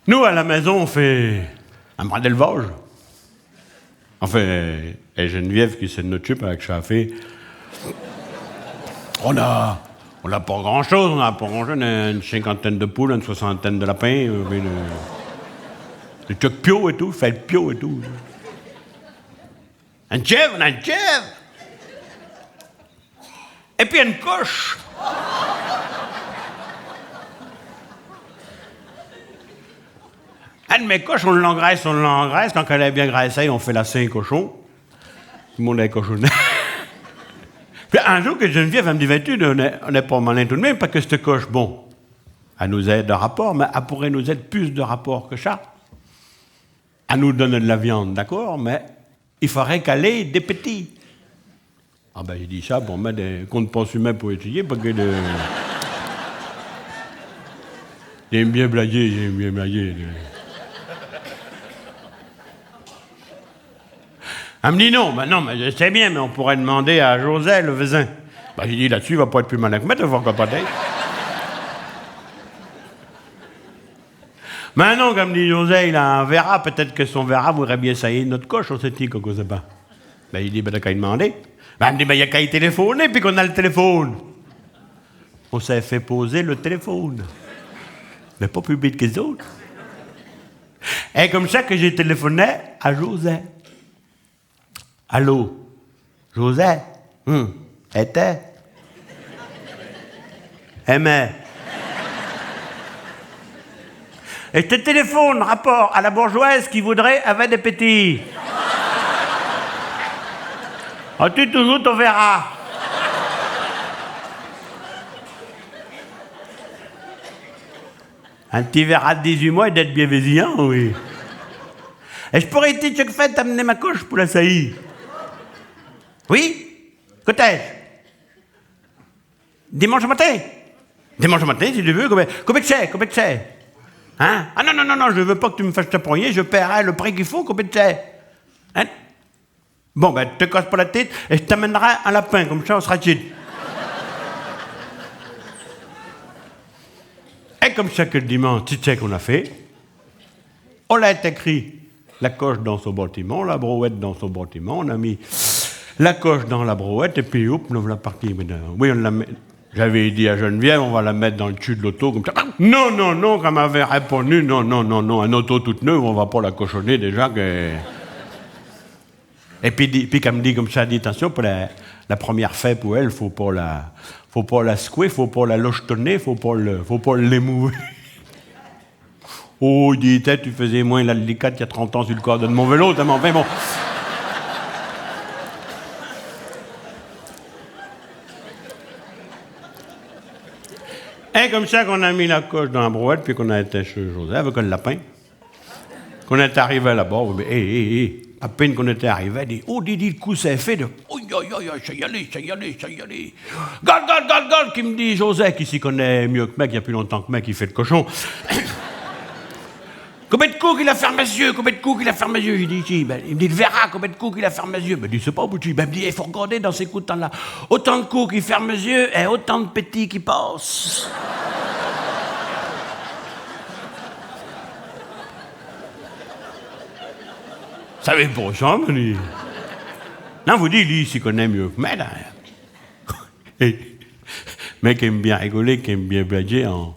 Nous, à la maison, on fait un bras d'élevage. Enfin, et Geneviève qui s'en occupe avec Chafé. On a pas grand-chose, on a une cinquantaine de poules, une soixantaine de lapins, des trucs pio et tout, fait le pio et tout. On a une chèvre! Et puis une coche! Une de mes coches, on l'engraisse. Quand elle est bien graissée, on fait la Saint-Cochon. Tout le monde est cochonné. Puis un jour que Geneviève, elle me dit, vas-tu, on n'est pas malin tout de même, parce que cette coche, bon, elle nous aide de rapport, mais elle pourrait nous aider plus de rapport que ça. Elle nous donne de la viande, d'accord, mais il faudrait qu'elle ait des petits. Ah ben, j'ai dit ça pour mettre des comptes consumés pour étudier, parce que j'aime bien blaguer. Elle me dit non, mais je sais bien, mais on pourrait demander à José, le voisin. Ben, j'ai dit là-dessus, il va pas être plus malin que moi, tu vas voir quoi peut-être. Mais non, comme dit José, il a un verra, peut-être que son verra voudrait bien saillir notre coche, on sait qu'on ne sait pas. Ben, il dit, ben, t'as qu'à y demander. Ben, elle me dit, ben, il y a qu'à y téléphoner, puis qu'on a le téléphone. On s'est fait poser le téléphone. Mais pas plus vite que les autres. Et comme ça que j'ai téléphoné à José. Allô, José? Était? Aimait? Et je te téléphone, rapport à la bourgeoise qui voudrait avoir des petits. As-tu toujours ton verra? Un petit verra de 18 mois et d'être bienveillant, oui. Et je pourrais être chaque fête amener ma coche pour la saillir. Oui? Qu'est-ce? Dimanche matin? Dimanche matin, si tu veux, combien que c'est? Hein? Ah non, je veux pas que tu me fasses te poignet, je paierai le prix qu'il faut, combien que c'est? Hein? Bon, ben, te casse pas la tête et je t'amènerai un lapin, comme ça on sera chill. Et comme ça que le dimanche, tu sais qu'on a fait, on l'a écrit la coche dans son bâtiment, la brouette dans son bâtiment, on a mis la coche dans la brouette, et puis, hop, on l'a parti. Oui, on l'a mis. J'avais dit à Geneviève, on va la mettre dans le cul de l'auto, comme ça. Non, comme elle m'avait répondu, non, un auto toute neuve, on va pas la cochonner déjà. Et puis qu'elle me dit comme ça, elle dit, attention, pour la première fête pour elle, faut pas la secouer, faut pas la lochetonner, faut pas l'émouver. Oh, il dit, tu faisais moins la délicate il y a 30 ans sur le corps de mon vélo, t'as fait bon. Et comme ça qu'on a mis la coche dans la brouette, puis qu'on a été chez José avec un lapin. Qu'on est arrivé là-bas, à peine qu'on était arrivé, il dit, le coup s'est fait de, ça y allait. Garde, qui me dit José, qui s'y connaît mieux que moi, qui a plus longtemps que moi, qui fait le cochon. Combien de coups qu'il a fermé les yeux? Il dit, il me dit, le verra, combien de coups qu'il a fermé les yeux? Il dit, c'est pas petit. Il me dit, il faut regarder dans ces coups de temps-là. Autant de coups qu'il ferme les yeux et autant de petits qui passent. Ça savez pas ça, me dit. Non, vous dites, lui, il s'y connaît mieux que moi, là. Mais qui aime bien rigoler, qui aime bien blaguer en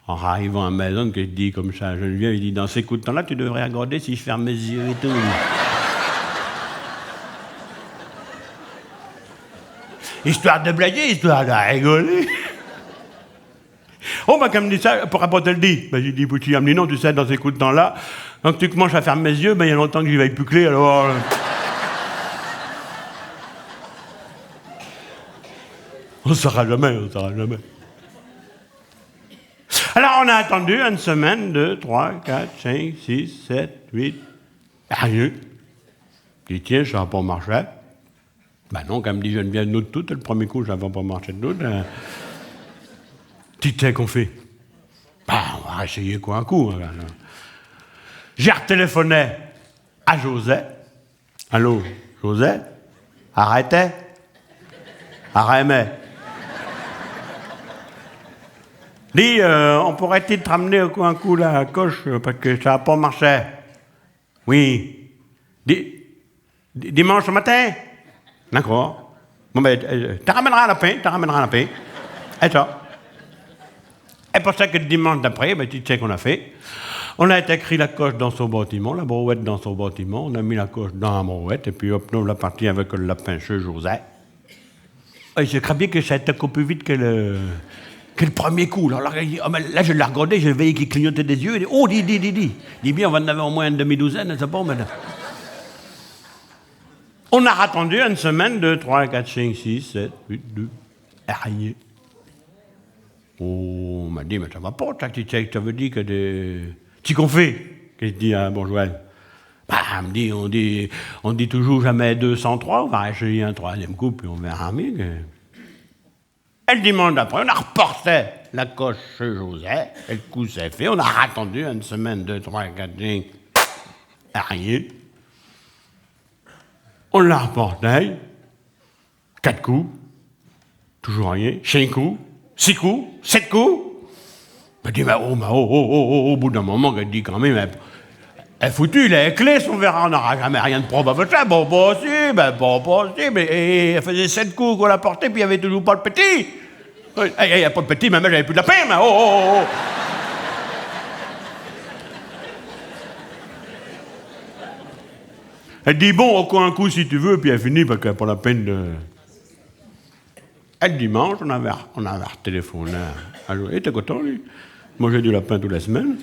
arrivant à la maison, que je dis comme ça à Geneviève, il dit, dans ces coups de temps-là, tu devrais regarder si je ferme mes yeux et tout. Histoire de blaguer, histoire de rigoler. Oh, comme dit ça, pourquoi pas te le dire? J'ai dit, Bouti, elle me dit, non, tu sais, dans ces coups de temps-là, quand tu commences à fermer mes yeux, il y a longtemps que j'y vais plus clé, alors... On ne saura jamais. Alors, on a attendu une semaine, 2, 3, 4, 5, 6, 7, 8. Rien. Je dis, tiens, ça va pas marcher. Ben non, comme dit Geneviève, nous toutes, le premier coup, ça va pas marcher de nous. Tu sais qu'on fait? Ben, on va essayer quoi un coup. J'ai retéléphoné à José. Allô, José? Arrêtez? Arrêtez. Dis, on pourrait-il te ramener un coup la coche parce que ça n'a pas marché? Oui. Dimanche matin? D'accord. Bon, ben, tu ramèneras la pain, Et ça. Et pour ça que le dimanche d'après, ben, tu sais qu'on a fait. On a écrit la coche dans son bâtiment, la brouette dans son bâtiment. On a mis la coche dans la brouette et puis hop, on l'a parti avec le lapin chez José. Et je crois bien que ça a été encore plus vite que le premier coup. Là, je l'ai regardé, j'ai veillé qu'il clignotait des yeux. Il dit, oh, dis. Dis bien, on va en avoir au moins une demi-douzaine, c'est bon maintenant. On a attendu une semaine, 2, 3, 4, 5, 6, 7, 8, 2, rien. Oh, on m'a dit, mais ça va pas, ça veut dire que des... Tu qu'on fait? Qu'est-ce que je dis à Bourgeois? Bah, on dit toujours jamais 203, on va essayer un troisième coup, puis on verra mieux. Et le dimanche d'après, on a reporté la coche chez José, et le coup s'est fait, on a attendu une semaine, 2, 3, 4, 5, rien. On l'a reporté, 4 coups, toujours rien, 5 coups, 6 coups, 7 coups. Je dis, au bout d'un moment, elle dit quand même, elle est foutue, il est clé, on verra, on n'aura jamais rien de probable avec ça. Bon, pas possible, mais elle faisait 7 coups qu'on l'a porté, puis il n'y avait toujours pas le petit. Il n'y a pas de petit, mais j'avais plus de la pain, mais Elle dit, bon, encore un coup si tu veux, puis elle finit, parce qu'elle n'a pas la peine de... Et le dimanche, on avait retéléphoné à Joël. Il était content, lui. Mangeait du lapin toutes les semaines.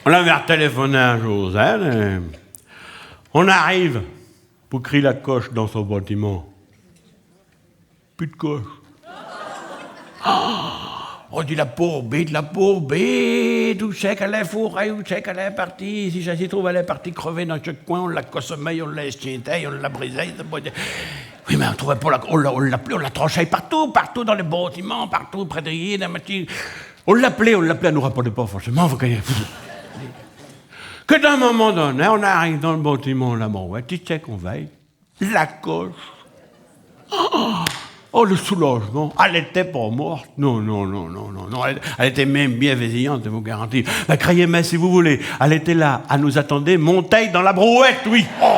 On avait retéléphoné à José. On arrive pour crier la coche dans son bâtiment. Plus de coche. On dit la pauvre bête, où c'est qu'elle est fourrée, où c'est qu'elle est partie. Si ça s'y trouve, elle est partie crever dans chaque coin, on l'a consommée, on l'a esquinté, on l'a brisée. Oui, mais on trouvait pas on l'a tranché partout dans les bâtiments, partout, près de l'île, la machine. On l'appelait, elle nous répondait pas forcément. Que d'un moment donné, on arrive dans le bâtiment là-bas, ouais, tu sais qu'on veille, la coche. Oh, le soulagement. Elle n'était pas morte. Non. Elle était même bienveillante, je vous garantis. La criez, mais si vous voulez. Elle était là, elle nous attendait, montée dans la brouette, oui. Oh.